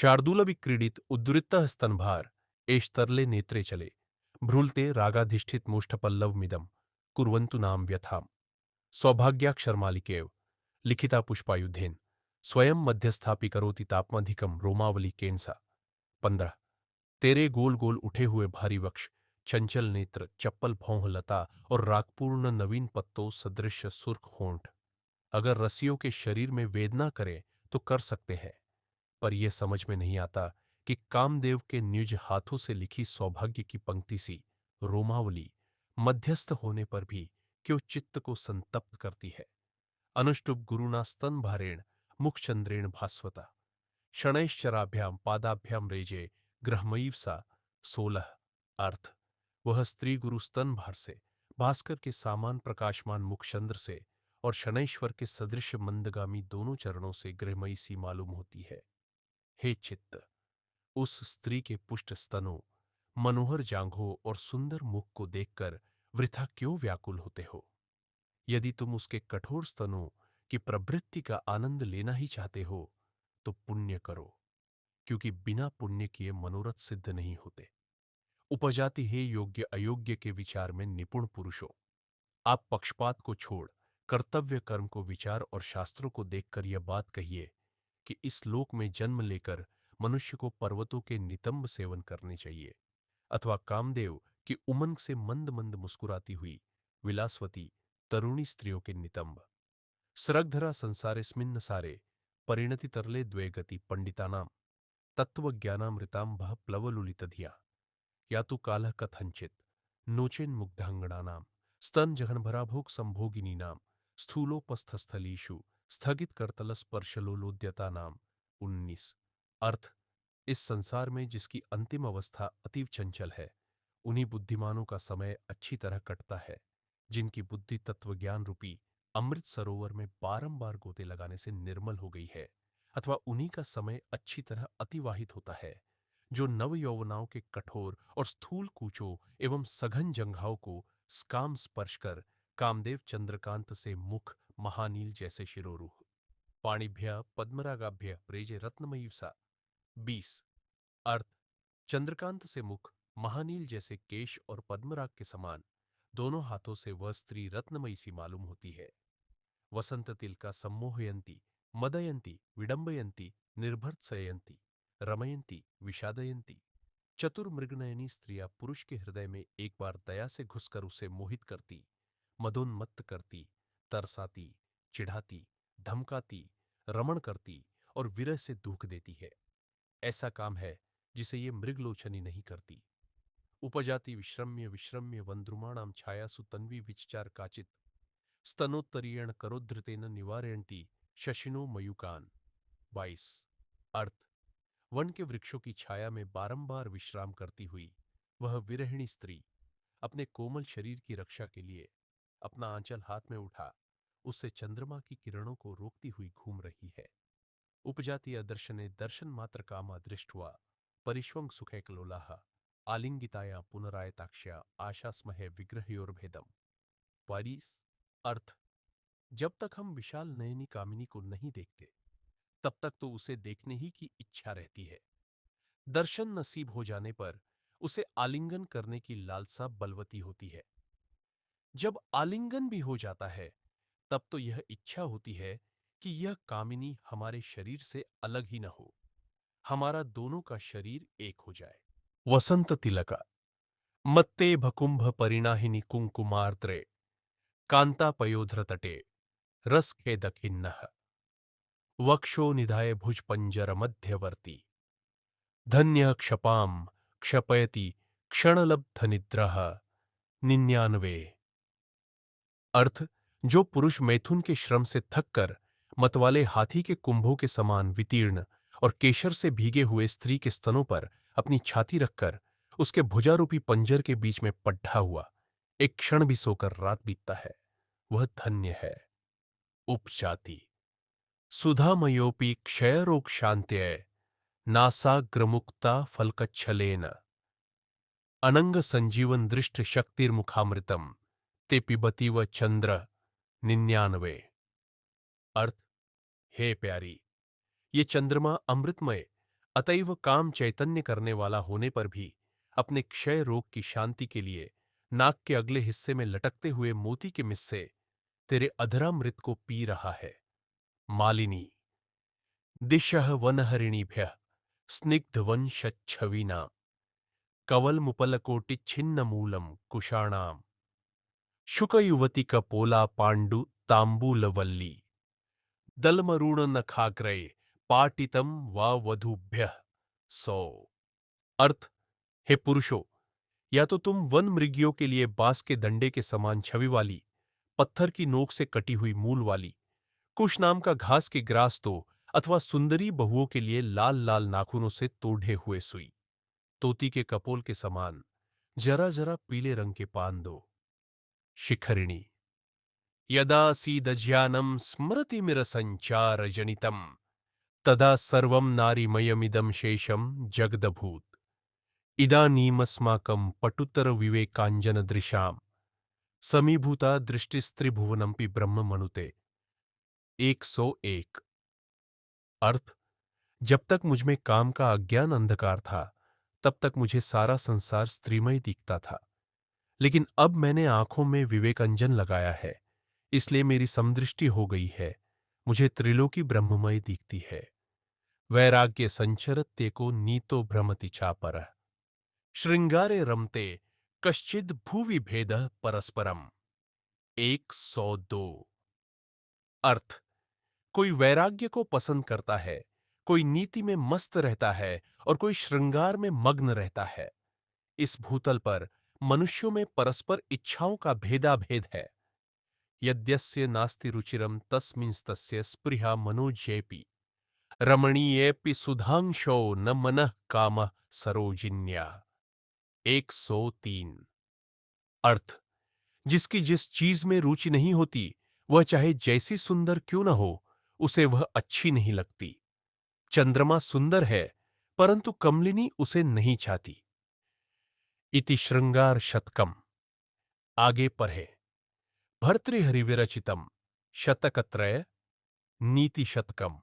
शार्दूलविक्रीडित उद्वृत्तः स्तनभार एषस्तरले नेत्रे चले भ्रूलते रागाधिष्ठित मुष्ठपल्लवमिदं कुर्वन्तु नाम व्यथाम् सौभाग्याक्षरमालिकेव लिखिता पुष्पायुधेन स्वयं मध्यस्थापि करोति तापमधिकम रोमावली केनसा 15। तेरे गोल गोल उठे हुए भारी वक्ष, चंचल नेत्र, चप्पल भौह लता और रागपूर्ण नवीन पत्तों सदृश सुर्ख होंठ अगर रसियों के शरीर में वेदना करें तो कर सकते हैं, पर यह समझ में नहीं आता कि कामदेव के निज हाथों से लिखी सौभाग्य की पंक्ति सी रोमावली मध्यस्थ होने पर भी क्यों चित्त को संतप्त करती है। अनुष्टुप गुरुना स्तन भारेण मुखचंद्रेण भास्वता शनैश्चराभ्याम पादाभ्याम रेजे ग्रहमयीव सा 16। अर्थ वह स्त्री गुरु स्तन भार से भास्कर के सामान प्रकाशमान मुखचंद्र से और शनैश्वर के सदृश मंदगामी दोनों चरणों से गृहमयी सी मालूम होती है। हे चित्त, उस स्त्री के पुष्ट स्तनों, मनोहर जांघों और सुंदर मुख को देखकर वृथा क्यों व्याकुल होते हो। यदि तुम उसके कठोर स्तनों की प्रवृत्ति का आनंद लेना ही चाहते हो तो पुण्य करो, क्योंकि बिना पुण्य किए मनोरथ सिद्ध नहीं होते। उपजाति हे योग्य अयोग्य के विचार में निपुण पुरुषों, आप पक्षपात को छोड़ कर्तव्य कर्म को विचार और शास्त्रों को देखकर यह बात कहिए कि इस लोक में जन्म लेकर मनुष्य को पर्वतों के नितंब सेवन करने चाहिए अथवा कामदेव की उमंग से मंद मंद मुस्कुराती हुई विलासवती तरुणी स्त्रियों के नितंब। सरगधरा संसारेस्मिन् सारे परिणति तरले द्वे गति पंडितानाम तत्वज्ञानामृतांबः प्लवलुलितधिया या तो कालः कथंचित नोचेन्मुग्धांगणानां स्तन जघनभराभोग संभोगिनीनां स्थूलोपस्थस्थलीषु स्थगित करतल स्पर्शलोलोद्यता नाम 19। अर्थ इस संसार में जिसकी अंतिम अवस्था अतीव चंचल है, उन्हीं बुद्धिमानों का समय अच्छी तरह कटता है जिनकी बुद्धि तत्वज्ञान रूपी अमृत सरोवर में बारंबार गोते लगाने से निर्मल हो गई है, अथवा उन्हीं का समय अच्छी तरह अतिवाहित होता है जो नव यौवनाओं के कठोर और स्थूल कूचों एवं सघन जंघाओं को स्काम स्पर्श कर कामदेव चंद्रकांत से मुख महानील जैसे शिरोरूह पाणिभ्य पद्मरागाभ्य प्रेजे रत्नमयी सा 20। अर्थ चंद्रकांत से मुख महानील जैसे केश और पद्मराग के समान दोनों हाथों से वह स्त्री रत्नमयी सी मालूम होती है। वसंत तिलका सम्मोहयंती मदयंती विडंबयंती निर्भर्त्सयंती रमयंती विषादयंती चतुर्मृगनयनी स्त्रियां पुरुष के हृदय में एक बार दया से घुसकर उसे मोहित करती, मदोन्मत्त करती, तरसाती, चिढ़ाती, धमकाती, रमण करती और विरह से दुख देती है। ऐसा काम है जिसे ये मृगलोचनी नहीं करती। उपजाति विश्रम्य विश्रम्य वंद्रुमाणाम छायासु तन्वी विचचार काचित स्तनोत्तरीयण करोद्धृतेन निवारयन्ति शशिनो मयूकान 22। अर्थ वन के वृक्षों की छाया में बारंबार विश्राम करती हुई वह विरहिणी स्त्री अपने कोमल शरीर की रक्षा के लिए अपना आंचल हाथ में उठा उससे चंद्रमा की किरणों को रोकती हुई घूम रही है। उपजातीय दर्शने दर्शन मात्र कामा दृष्ट्वा परिष्वंग सुखैकलोलाः आलिंगिताया पुनरायताक्ष्या आशास्महे विग्रहयोर्भेदम 22। अर्थ जब तक हम विशाल नयनी कामिनी को नहीं देखते तब तक तो उसे देखने ही की इच्छा रहती है। दर्शन नसीब हो जाने पर उसे आलिंगन करने की लालसा बलवती होती है। जब आलिंगन भी हो जाता है तब तो यह इच्छा होती है कि यह कामिनी हमारे शरीर से अलग ही न हो, हमारा दोनों का शरीर एक हो जाए। वसंत तिलका मत्ते भकुंभ परिणाहिनी कुंकुमार्द्रे कांता पयोधर तटे रस खेदखिन्नः वक्षो निधाय भुज पंजर मध्यवर्ती धन्य क्षपाम क्षपयति क्षणलब्ध निद्रः 99। अर्थ जो पुरुष मैथुन के श्रम से थककर मतवाले हाथी के कुंभों के समान वितीर्ण और केशर से भीगे हुए स्त्री के स्तनों पर अपनी छाती रखकर उसके भुजारूपी पंजर के बीच में पड्ढा हुआ एक क्षण भी सोकर रात बीतता है, वह धन्य है। उपजाति सुधामयोपि क्षयरोग शांत्यै नासाग्रमुक्ता फलकच्छलेन अनंग संजीवन दृष्ट शक्तिर्मुखामृतम ते पिबती व चंद्र 99। अर्थ हे प्यारी, ये चंद्रमा अमृतमय अतएव काम चैतन्य करने वाला होने पर भी अपने क्षय रोग की शांति के लिए नाक के अगले हिस्से में लटकते हुए मोती के मिस्से तेरे अधरामृत को पी रहा है। मालिनी। दिशः वनहरिणीभ्यः स्निग्धवंशच्छविना कवलमुपलकोटिच्छिन्नमूलम् कुशाणाम् शुकयुवतिकपोला पाण्डु ताम्बूलवल्ली दलमरूणनखाग्रये पाटितं वा वधूभ्यः सौ। अर्थ, हे पुरुषों, या तो तुम वन मृगियों के लिए बांस के डंडे के समान छवि वाली, पत्थर की नोक से कटी हुई मूल वाली कुश नाम का घास के ग्रास दो, अथवा सुंदरी बहुओं के लिए लाल लाल नाखूनों से तोड़े हुए सुई, तोती के कपोल के समान जरा जरा पीले रंग के पान दो। शिखरिणी। यदा सीदज्ञानं स्मृतिमिरसञ्चारजनितम् तदा सर्वं नारीमयमिदं शेषं जगदभूत्। इदानीमस्माकं पटुतरविवेकाञ्जनदृशां समीभूता दृष्टिस्त्रिभुवनमपि ब्रह्म मनुते। 101। अर्थ, जब तक मुझ में काम का अज्ञान अंधकार था, तब तक मुझे सारा संसार स्त्रीमय दिखता था। लेकिन अब मैंने आंखों में विवेकांजन लगाया है, इसलिए मेरी समदृष्टि हो गई है। मुझे त्रिलोकी ब्रह्ममय दिखती है। वैराग्य संचरत्य को नीतो भ्रमति चापरः श्रृंगारे रमते कश्चिद भुवि भेदः परस्परम। 102। अर्थ, कोई वैराग्य को पसंद करता है, कोई नीति में मस्त रहता है और कोई श्रृंगार में मग्न रहता है। इस भूतल पर मनुष्यों में परस्पर इच्छाओं का भेदाभेद है। यद्यस्य नास्ति रुचिरम तस्मिंस्तस्य स्पृहा मनोज्ञेऽपि रमणीयेऽपि सुधांशो न मनः कामः सरोजिन्या। 103। अर्थ, जिसकी जिस चीज में रुचि नहीं होती, वह चाहे जैसी सुंदर क्यों न हो, उसे वह अच्छी नहीं लगती। चंद्रमा सुंदर है, परंतु कमलिनी उसे नहीं चाहती। इति श्रृंगार शतकम। आगे पढ़े। भर्तृहरि विरचितम शतकत्रय नीति शतकम।